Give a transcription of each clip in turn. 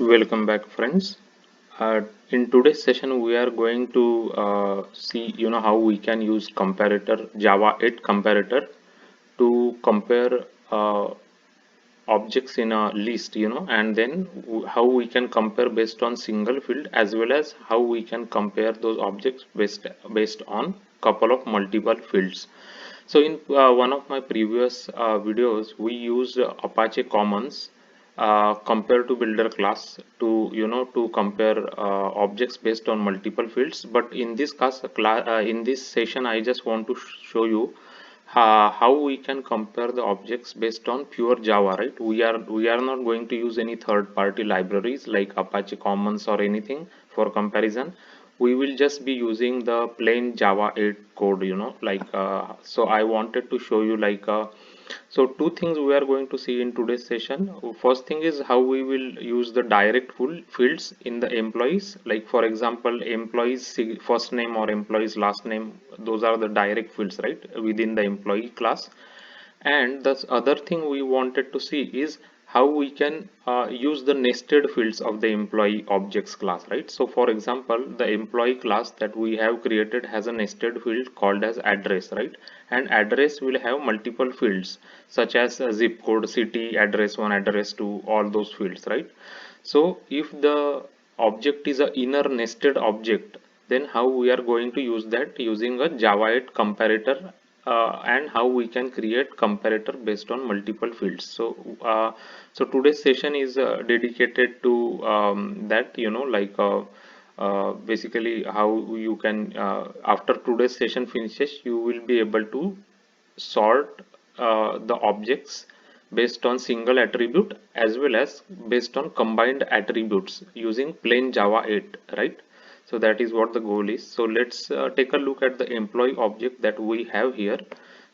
Welcome back, friends. In today's session, we are going to see, how we can use comparator Java 8 comparator to compare objects in a list, and then how we can compare based on single field as well as how we can compare those objects based on couple of multiple fields. So in one of my previous videos, we used Apache Commons compared to builder class to to compare objects based on multiple fields. But in this in this session, I just want to show you how we can compare the objects based on pure Java, right? We are not going to use any third-party libraries like Apache Commons or anything for comparison. We will just be using the plain Java 8 code, so I wanted to show you so two things we are going to see in today's session. First thing is how we will use the direct full fields in the employees. Like for example, employees first name or employees last name. Those are the direct fields, right, within the employee class. And the other thing we wanted to see is how we can use the nested fields of the employee objects class, right? So for example, the employee class that we have created has a nested field called as address, right? And address will have multiple fields such as zip code, city, address 1, address 2, all those fields, right? So if the object is a inner nested object, then how we are going to use that using a Java 8 comparator, and how we can create comparator based on multiple fields. So today's session is dedicated to that, basically how you can after today's session finishes, you will be able to sort the objects based on single attribute as well as based on combined attributes using plain Java 8, right? So that is what the goal is. So let's take a look at the employee object that we have here.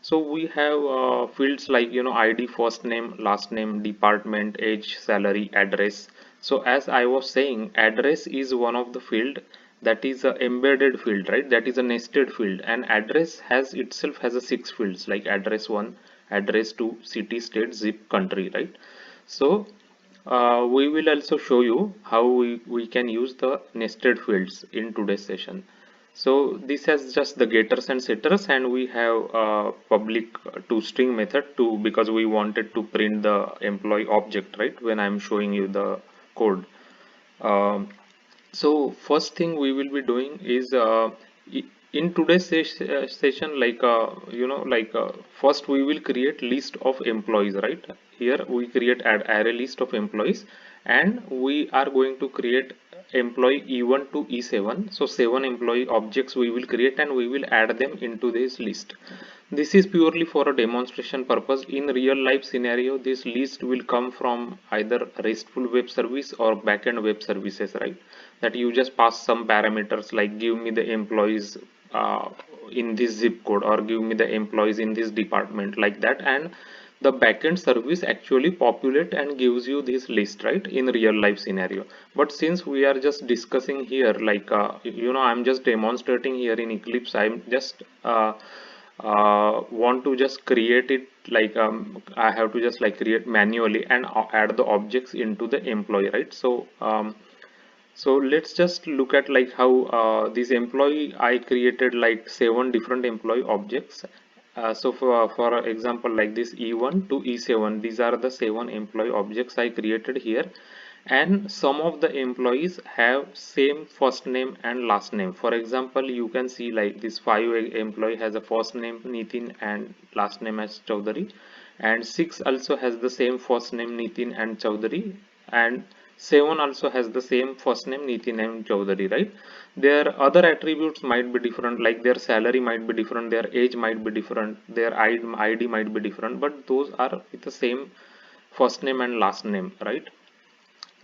So we have fields like ID, first name, last name, department, age, salary, address. So as I was saying, address is one of the field that is a embedded field, right? That is a nested field, and address has itself has a six fields like address 1, address 2, city, state, zip, country, right? So we will also show you how we can use the nested fields in today's session. So this has just the getters and setters, and we have a public toString method too, because we wanted to print the employee object, right, when I'm showing you the code. Um, so first thing we will be doing is in today's session, first we will create list of employees, right? Here we create add array list of employees, and we are going to create employee E1 to E7. So 7 employee objects we will create, and we will add them into this list. This is purely for a demonstration purpose. In real life scenario, this list will come from either RESTful web service or backend web services, right? That you just pass some parameters like give me the employees uh, in this zip code, or give me the employees in this department, like that, and the backend service actually populate and gives you this list, right, in real life scenario. But since we are just discussing here, I'm just demonstrating here in Eclipse. I'm just want to just create it I have to just like create manually and add the objects into the employee, right? So let's just look at like how this employee I created like 7 different employee objects. So for example, like this E1 to E7, these are the 7 employee objects I created here, and some of the employees have same first name and last name. For example, you can see like this 5 employee has a first name Nitin and last name as Chaudhary, and 6 also has the same first name Nitin and Chaudhary, and 7 also has the same first name Nitin and Chaudhary, right? Their other attributes might be different, like their salary might be different, their age might be different, their ID might be different, but those are with the same first name and last name, right?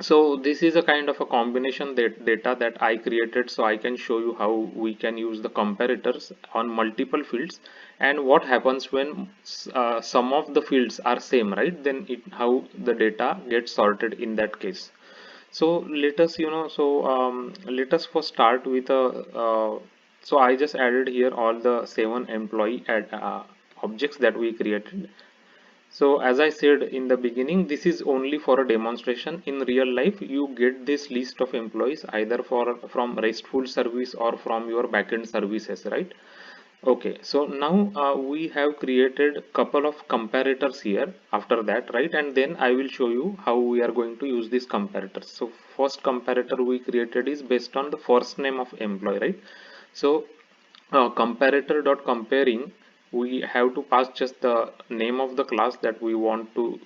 So this is a kind of a combination that data that I created, so I can show you how we can use the comparators on multiple fields, and what happens when some of the fields are same, right? Then how the data gets sorted in that case. So let us let us first start with a so I just added here all the 7 employee objects that we created. So as I said in the beginning, this is only for a demonstration. In real life you get this list of employees either from RESTful service or from your backend services, right? Okay, so now we have created couple of comparators here after that, right? And then I will show you how we are going to use these comparators. So first comparator we created is based on the first name of employee, right? So comparator dot comparing, we have to pass just the name of the class that we want to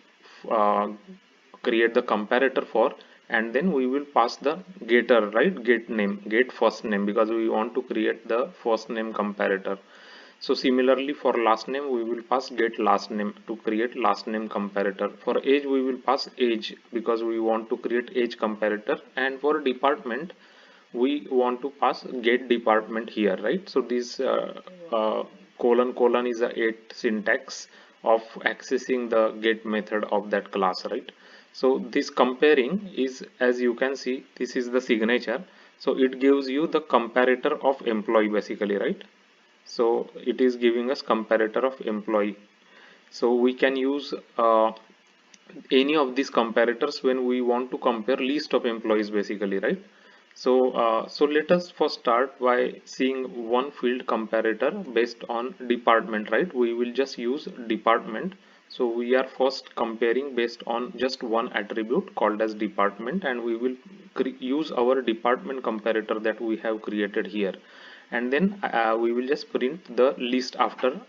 uh, create the comparator for, and then we will pass the getter, right? Get first name, because we want to create the first name comparator. So similarly for last name we will pass get last name to create last name comparator. For age we will pass age because we want to create age comparator. And for department we want to pass get department here, right? So this colon colon is a 8 syntax of accessing the get method of that class, right? So this comparing is, as you can see, this is the signature. So it gives you the comparator of employee basically, right? So it is giving us comparator of employee. So we can use any of these comparators when we want to compare list of employees basically, right? So let us first start by seeing one field comparator based on department, right? We will just use department. So we are first comparing based on just one attribute called as department, and we will use our department comparator that we have created here. And then we will just print the list after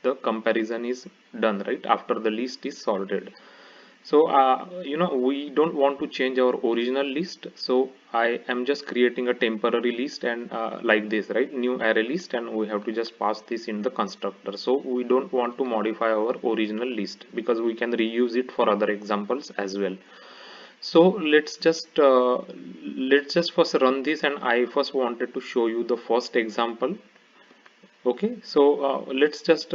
the comparison is done, right? After the list is sorted. So we don't want to change our original list, so I am just creating a temporary list, and like this, right? New array list, and we have to just pass this in the constructor. So we don't want to modify our original list because we can reuse it for other examples as well. So let's just first run this, and I first wanted to show you the first example. Okay, so let's just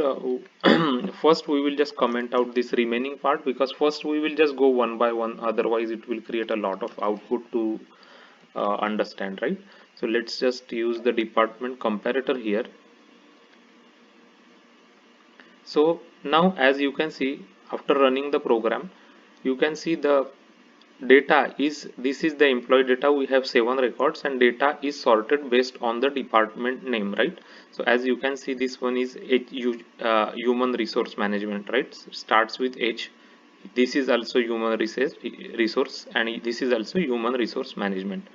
first we will just comment out this remaining part, because first we will just go one by one, otherwise it will create a lot of output to understand, right? So let's just use the department comparator here. So now as you can see, after running the program, you can see the data is, this is the employee data. We have 7 records and data is sorted based on the department name, right? So as you can see, this one is human resource management, right? Starts with H. This is also human resource, and this is also human resource management.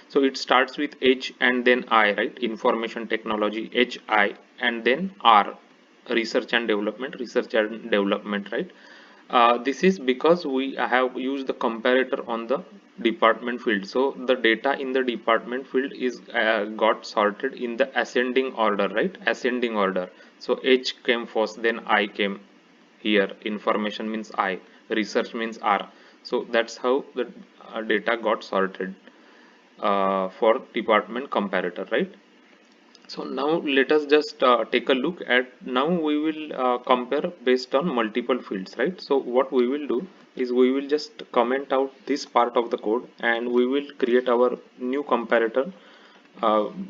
So it starts with H and then I, right? Information technology, HI, and then R, research and development, right? This is because we have used the comparator on the department field. So the data in the department field is got sorted in the ascending order, right? Ascending order. So H came first, then I came here. Information means I, research means R. So that's how the data got sorted for department comparator, right? So now let us just take a look at, now we will compare based on multiple fields, right? So what we will do is we will just comment out this part of the code, and we will create our new comparator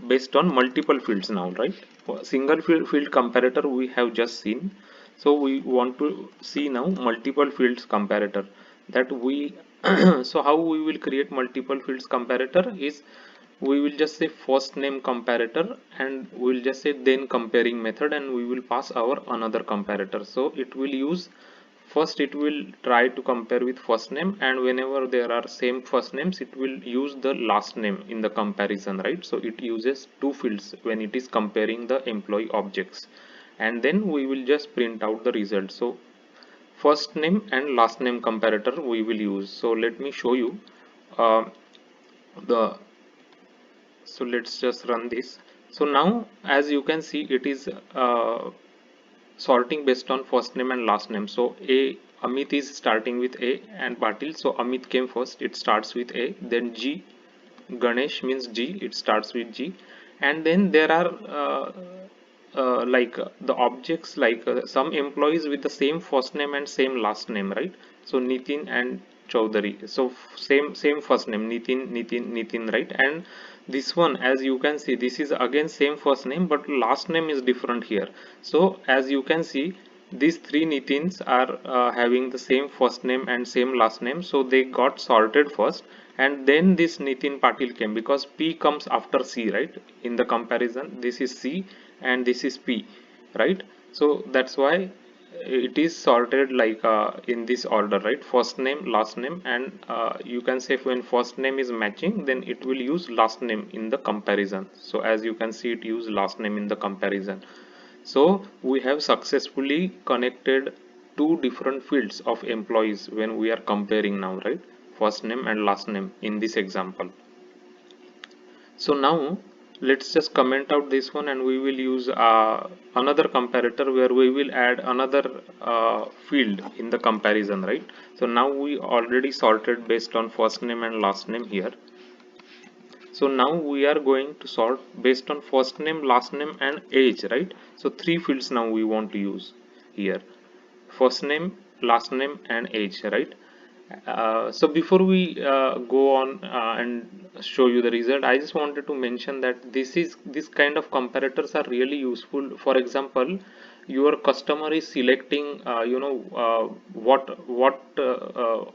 based on multiple fields now, right? For single field comparator we have just seen. So we want to see now multiple fields comparator that we so how we will create multiple fields comparator is, we will just say first name comparator, and we will just say then comparing method, and we will pass our another comparator. So it will use, first it will try to compare with first name, and whenever there are same first names it will use the last name in the comparison, right? So it uses two fields when it is comparing the employee objects, and then we will just print out the result. So first name and last name comparator we will use. So let me show you uh, the so let's just run this. So now as you can see, it is sorting based on first name and last name. So A, Amit is starting with A, and Patil, so Amit came first, it starts with A. Then G, Ganesh means G, it starts with G. And then there are the objects, like some employees with the same first name and same last name, right? So Nitin and Chaudhary, so same first name, Nitin, right? And this one, as you can see, this is again same first name, but last name is different here. So as you can see, these three Nitins are having the same first name and same last name, so they got sorted first, and then this Nitin Patil came because P comes after C, right? In the comparison, this is C and this is P, right? So that's why it is sorted like in this order, right? First name, last name, and you can say when first name is matching, then it will use last name in the comparison. So as you can see, it use last name in the comparison. So we have successfully connected two different fields of employees when we are comparing now, right? First name and last name in this example. So now let's just comment out this one, and we will use another comparator where we will add another field in the comparison, right? So now we already sorted based on first name and last name here. So now we are going to sort based on first name, last name, and age, right? So three fields now we want to use here: first name, last name, and age, right? So before we go on and show you the result, I just wanted to mention that this kind of comparators are really useful. For example, your customer is selecting what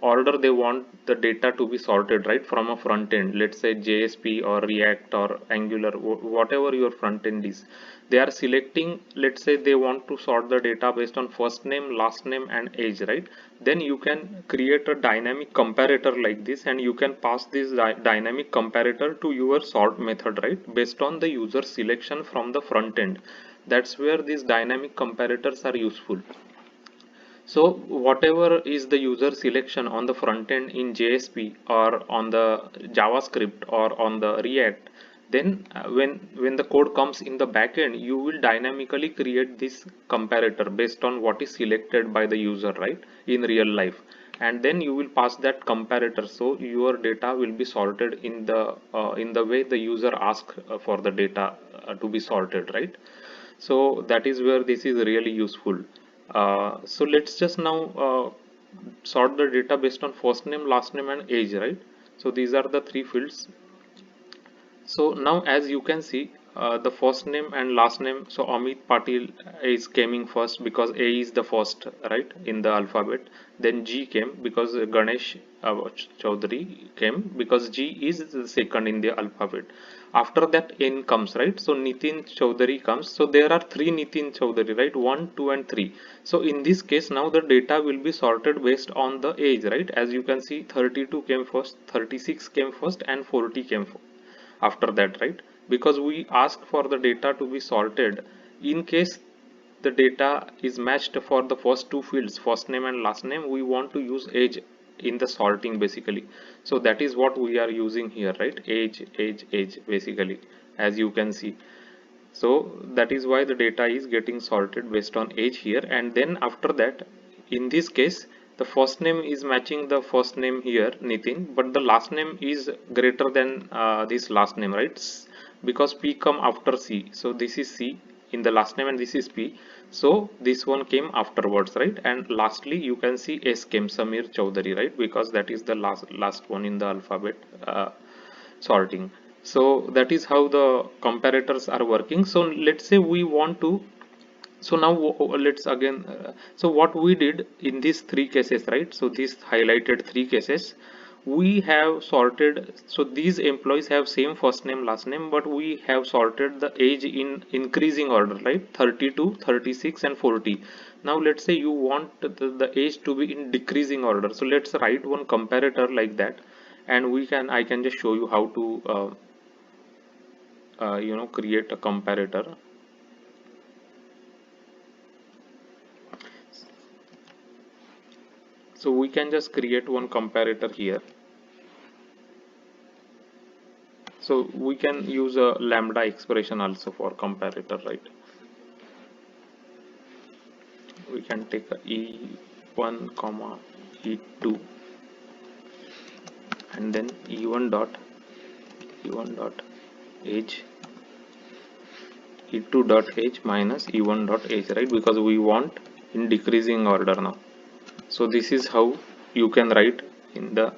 order they want the data to be sorted, right, from a front end, let's say JSP or React or Angular, whatever your front end is. They are selecting, let's say they want to sort the data based on first name, last name, and age, right? Then you can create a dynamic comparator like this, and you can pass this dynamic comparator to your sort method, right, based on the user selection from the front end. That's where these dynamic comparators are useful. So whatever is the user selection on the front end in JSP or on the JavaScript or on the React, then when the code comes in the backend, you will dynamically create this comparator based on what is selected by the user, right, in real life. And then you will pass that comparator, so your data will be sorted in the way the user asks for the data to be sorted, right? So that is where this is really useful. So let's just now sort the data based on first name, last name, and age, right? So these are the three fields. So now as you can see, the first name and last name, so Amit Patil is coming first because A is the first, right, in the alphabet. Then G came because Ganesh Chaudhary came because G is the second in the alphabet. After that N comes, right? So Nitin Chaudhary comes. So there are three Nitin Chaudhary, right? 1, 2, and 3. So in this case now the data will be sorted based on the age, right? As you can see, 32 came first, 36 came first, and 40 came after that, right? Because we ask for the data to be sorted in case the data is matched for the first two fields, first name and last name, we want to use age in the sorting basically. So that is what we are using here, right? Age basically, as you can see. So that is why the data is getting sorted based on age here. And then after that, in this case, the first name is matching the first name here, Nitin, but the last name is greater than this last name, right? Because P come after C, so this is C in the last name and this is P, so this one came afterwards, right? And lastly you can see S came, Samir Chaudhary, right, because that is the last one in the alphabet sorting. So that is how the comparators are working. So let's say we want to, so now let's again so what we did in these three cases, right? So these highlighted three cases, we have sorted. So these employees have same first name, last name, but we have sorted the age in increasing order, right? 32, 36, and 40. Now let's say you want the age to be in decreasing order, so let's write one comparator like that, and I can just show you how to create a comparator. So we can just create one comparator here. So we can use a lambda expression also for comparator, right? We can take a e1 comma e2 and then e1 dot age, e2 dot age minus e1 dot age, right? Because we want in decreasing order now. So this is how you can write in the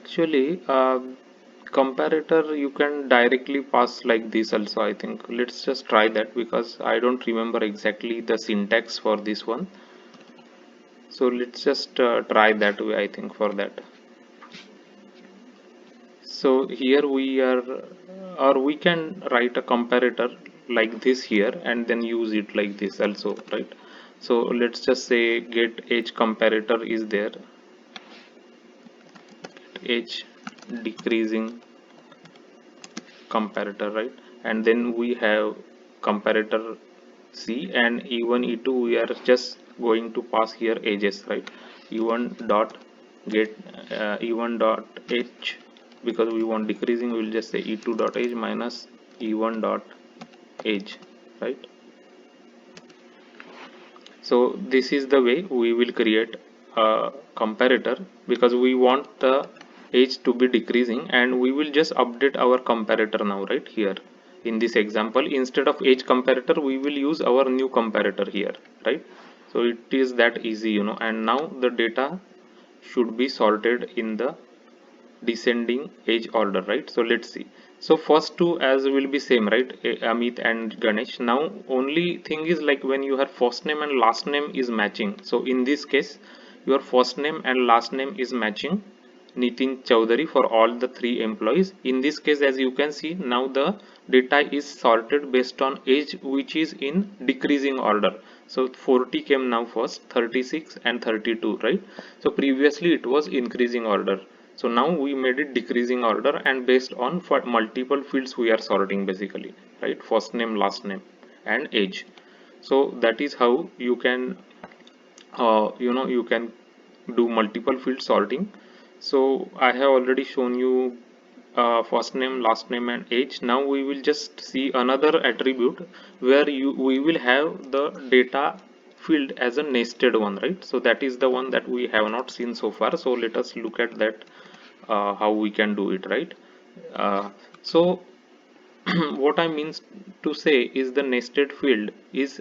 Actually, comparator you can directly pass like this also, I think. Let's just try that because I don't remember exactly the syntax for this one. So let's just try that way, I think, for that. So here we are, or we can write a comparator like this here and then use it like this also, right? So let's just say get age comparator is there, age decreasing comparator, right? And then we have comparator C, and E1 E2 we are just going to pass here ages, right? E1 dot get E1 dot age, because we want decreasing, we will just say E2 dot age minus E1 dot age, right? So this is the way we will create a comparator, because we want the age to be decreasing, and we will just update our comparator now, right? Here in this example, instead of age comparator we will use our new comparator here, right? So it is that easy, and now the data should be sorted in the descending age order, right? So let's see. So first two as will be same, right? Amit and Ganesh. Now only thing is like when you have first name and last name is matching, so in this case your first name and last name is matching Nitin Chowdhury for all the three employees. In this case, as you can see, now the data is sorted based on age, which is in decreasing order. So 40 came now first, 36 and 32, right? So previously it was increasing order. So now we made it decreasing order, and based on for multiple fields we are sorting basically, right? First name, last name and age. So that is how you can you can do multiple field sorting. So I have already shown you first name, last name and age. Now we will just see another attribute where we will have the data field as a nested one, right? So that is the one that we have not seen so far. So let us look at that, how we can do it, right? So what I means to say is the nested field is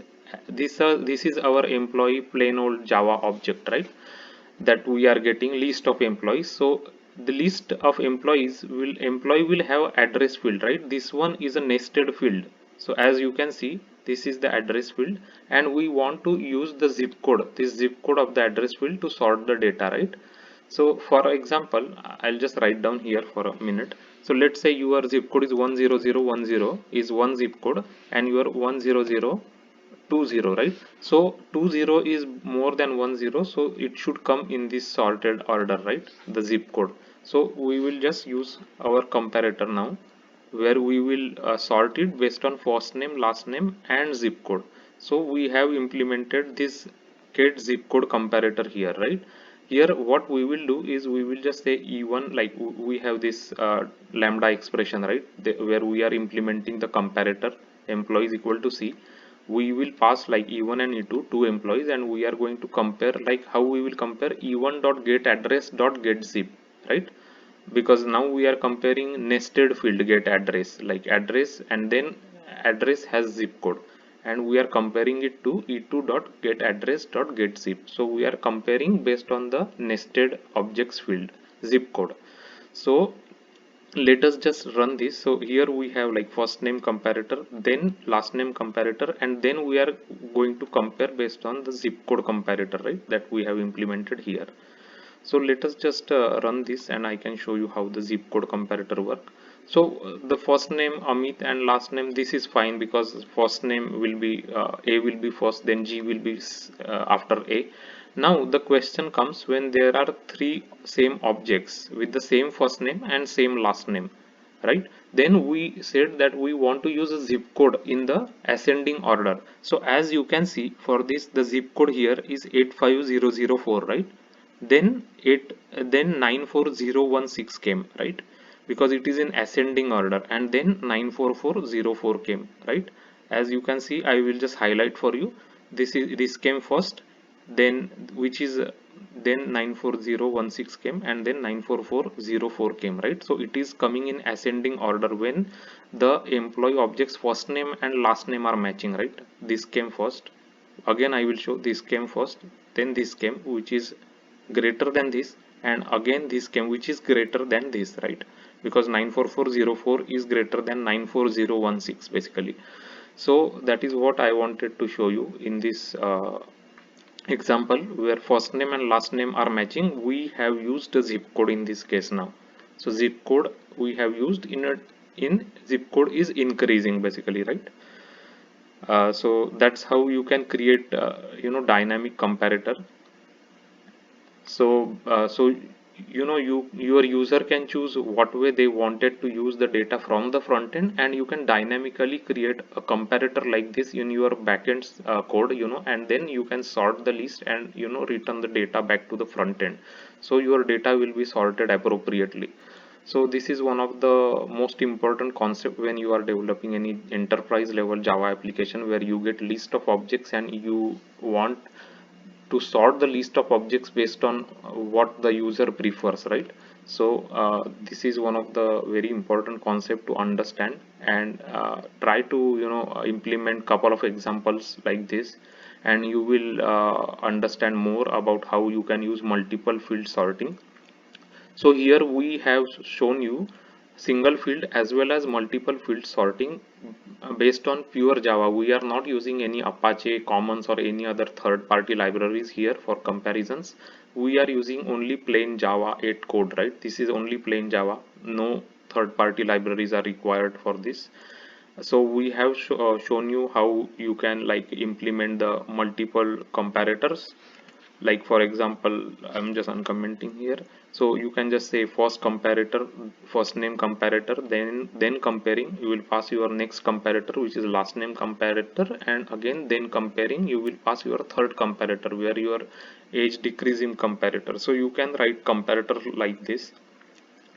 this is our employee plain old Java object, right? That we are getting list of employees. So the list of employee will have address field, right? This one is a nested field. So as you can see, this is the address field, and we want to use the zip code, this zip code of the address field, to sort the data, right? So for example, I'll just write down here for a minute. So let's say your zip code is 10010 is one zip code, and your 10020, right? So 20 is more than 10, so it should come in this sorted order, right? The zip code. So we will just use our comparator now, where we will sort it based on first name, last name and zip code. So we have implemented this get zip code comparator here, right? Here what we will do is we will just say E1, like we have this lambda expression, right? Where we are implementing the comparator employees equal to C. We will pass like E1 and E2 two employees, and we are going to compare, like how we will compare E1 dot get address dot get zip, right? Because now we are comparing nested field get address, like address and then address has zip code, and we are comparing it to E2 dot get address dot get zip. So we are comparing based on the nested objects field zip code. So let us just run this. So here we have like first name comparator, then last name comparator, and then we are going to compare based on the zip code comparator, right? That we have implemented here. So let us just run this, and I can show you how the zip code comparator work. So the first name Amit and last name, this is fine because first name will be A will be first, then G will be after A. Now the question comes when there are three same objects with the same first name and same last name, right? Then we said that we want to use a zip code in the ascending order. So as you can see, for this the zip code here is 85004, right? Then it then 94016 came, right? Because it is in ascending order, and then 94404 came, right? As you can see, I will just highlight for you. This came first, then which is then 94016 came, and then 94404 came, right? So it is coming in ascending order when the employee objects first name and last name are matching, right? This came first, again I will show, this came first, then this came, which is greater than this, and again this came, which is greater than this, right? Because 94404 is greater than 94016 basically. So that is what I wanted to show you in this example, where first name and last name are matching. We have used a zip code in this case now. So zip code we have used in zip code is increasing basically, right? So that's how you can create dynamic comparator. So your user can choose what way they wanted to use the data from the front end, and you can dynamically create a comparator like this in your backend code, and then you can sort the list and return the data back to the front end, so your data will be sorted appropriately. So this is one of the most important concept when you are developing any enterprise level Java application, where you get list of objects and you want to sort the list of objects based on what the user prefers, right? So this is one of the very important concept to understand, and try to implement couple of examples like this, and you will understand more about how you can use multiple field sorting. So here we have shown you single field as well as multiple field sorting based on pure Java. We are not using any Apache Commons or any other third-party libraries here for comparisons. We are using only plain Java 8 code, right? This is only plain Java. No third-party libraries are required for this. So we have shown you how you can like implement the multiple comparators. Like for example, I'm just uncommenting here. So you can just say first comparator, first name comparator, then comparing, you will pass your next comparator, which is last name comparator, and again then comparing, you will pass your third comparator where your age decreasing comparator. So you can write comparator like this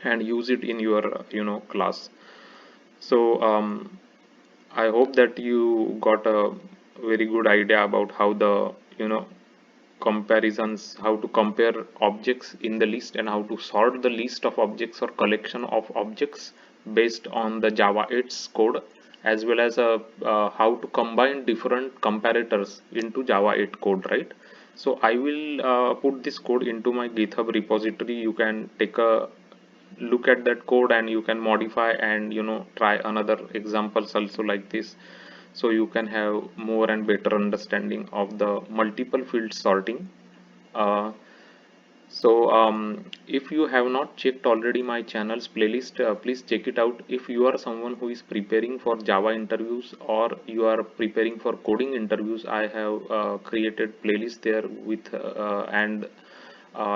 and use it in your class. So I hope that you got a very good idea about how the comparisons, how to compare objects in the list, and how to sort the list of objects or collection of objects based on the Java 8's code, as well as how to combine different comparators into Java 8 code, right? So I will put this code into my GitHub repository. You can take a look at that code and you can modify and try another examples also like this, so you can have more and better understanding of the multiple field sorting. uh, if you have not checked already my channel's playlist, please check it out. If you are someone who is preparing for Java interviews or you are preparing for coding interviews, I have created playlist there with and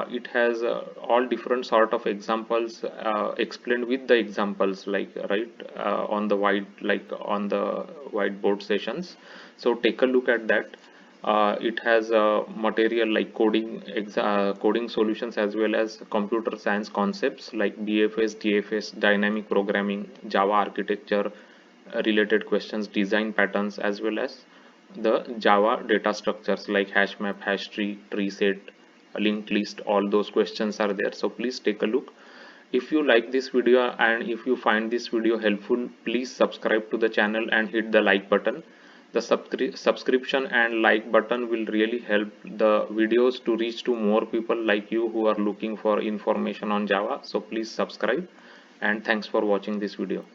it has all different sort of examples explained with the examples, like right on the whiteboard sessions. So take a look at that. It has material like coding solutions, as well as computer science concepts like BFS, DFS, dynamic programming, Java architecture, related questions, design patterns, as well as the Java data structures like hash map, hash tree, tree set, linked list. All those questions are there. So please take a look. If you like this video and if you find this video helpful, please subscribe to the channel and hit the like button. The subscription and like button will really help the videos to reach to more people like you who are looking for information on Java. So please subscribe, and thanks for watching this video.